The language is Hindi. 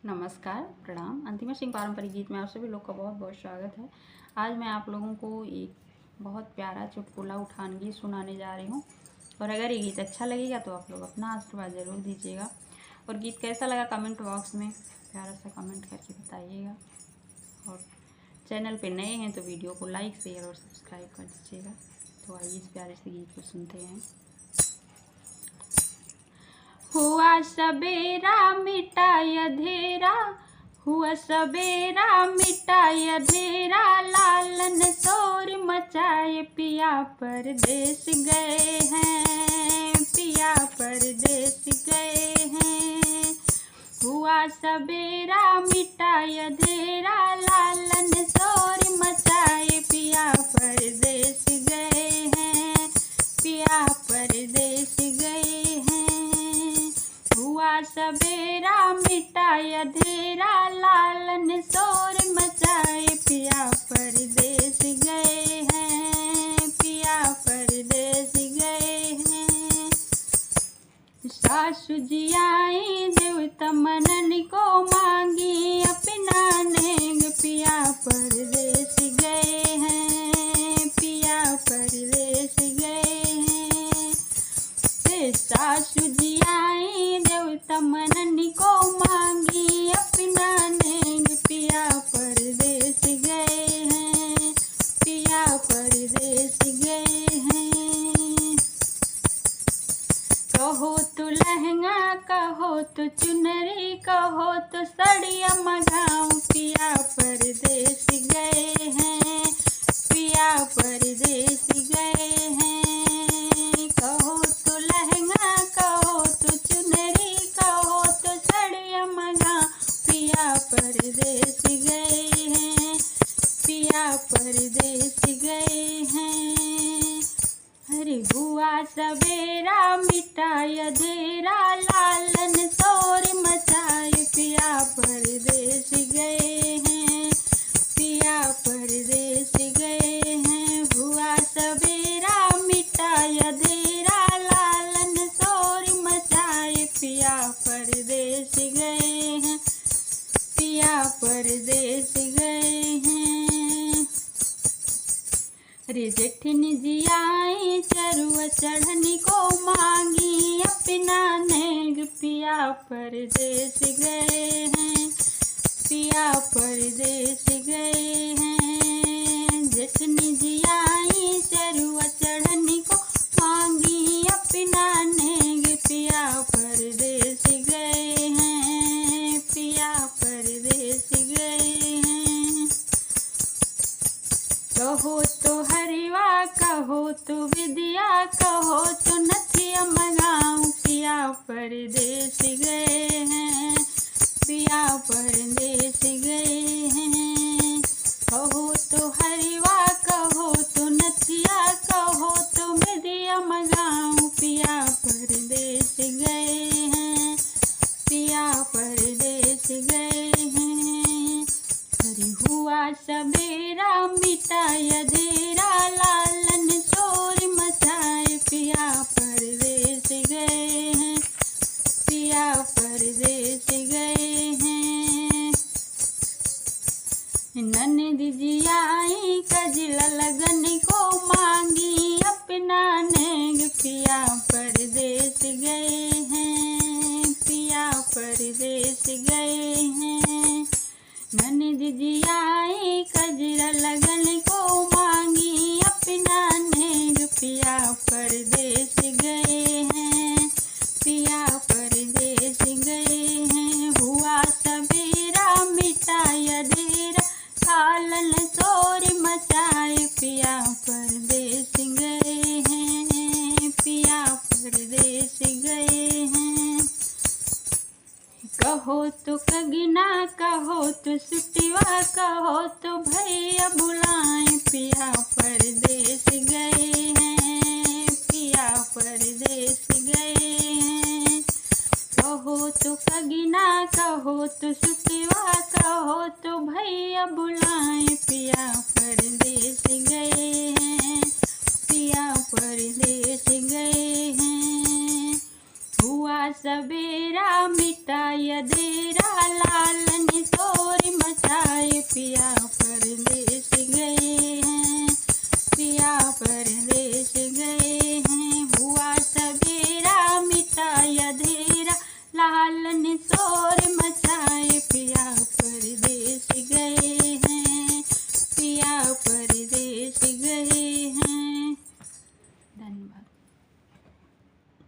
नमस्कार, प्रणाम। अंतिमा सिंह पारंपरिक गीत में आप सभी लोग का बहुत बहुत स्वागत है। आज मैं आप लोगों को एक बहुत प्यारा चुटकुला उठान गीत सुनाने जा रही हूँ और अगर ये गीत अच्छा लगेगा तो आप लोग अपना आशीर्वाद ज़रूर दीजिएगा और गीत कैसा लगा कमेंट बॉक्स में प्यारा सा कमेंट करके बताइएगा और चैनल पे नए हैं तो वीडियो को लाइक शेयर और सब्सक्राइब कर दीजिएगा। तो आइए इस प्यारे से गीत को सुनते हैं। हुआ सबेरा मिटाय अंधेरा, हुआ सबेरा मिटाय अंधेरा, लालन शोर मचाए पिया परदेस गए हैं, पिया परदेस गए हैं। हुआ सबेरा मिटाय अंधेरा, लालन शोर मचाए पिया परदेस गए हैं, पिया परदेस गए हैं। हुआ सबेरा मिटाय अंधेरा, लालन शोर मचाए पिया परदेस गए हैं, पिया परदेस गए हैं। सासु जी आई देवता मनन को मांगी, अपना नेग पिया परदेस गए हैं, पिया परदेस गए हैं। सासु जी आई देवता मनन को मांगी, अपना नेग पिया परदेस गए हैं, पिया परदेस गए हैं। कहो तो लहंगा, कहो तो चुनरी, कहो तो सड़िया मंगाऊं, पिया परदेस गए हैं, पिया परदेस गए हैं। कहो तो लहंगा, कहो तो चुनरी, कहो तो सड़िया मंगाऊं, पिया परदेस गए हैं, पिया परदेस गए हैं। अरे हुआ सबेरा मिटाय अंधेरा, लालन शोर मचाए पिया परदेस गए हैं, पिया परदेस गए हैं। हुआ सबेरा मिटाय अंधेरा, लालन शोर मचाए पिया परदेस गए हैं, पिया परदेस गए हैं। रे जेठनी जी आई चरुआ चढ़नी को मांगी, अपना नेग पिया परदेस गए हैं, पिया परदेस गए हैं। जेठनी जी आई चरुआ चढ़नी को मांगी, अपना नेग पिया परदेस गए हैं, पिया परदेस गए हैं। कहो तो हरिवा, कहो तो विद्या, कहो तो नथिया मंगाऊं, पिया परदेस गए हैं, पिया परदेस गए हैं। कहो तो हरिवा, कहो तो नथिया, कहो तो विद्या मंगाऊं, पिया परदेस गए हैं, पिया परदेस गए हैं। अरे हुआ सबेरा मिटाय अंधेरा, लालन शोर मचाए पिया परदेस गए हैं, पिया परदेस गए हैं। ननद जी आई कजला लगन को मांगी, अपना नेग पिया परदेस गए हैं, पिया परदेस गए हैं। ननद जी आई कजरा लगन को मांगी, अपना नेग पिया परदेस गए हैं, पिया परदेस गए हैं। हुआ सबेरा मिटाय अंधेरा, लालन शोर मचाए पिया परदेस गए हैं, पिया परदेस गए हैं। कहो तो कगिना, कहो तो सुटिवा, कहो तो भैया बुलाएं, पिया परदेस गए हैं, पिया परदेस गए हैं। कहो तो कगिना, कहो तो सुटिवा, कहो तो भैया बुलाएं, पिया परदेस गए हैं, पिया परदेस गए हैं। हुआ सबेरा मिटाय अंधेरा, लाल पर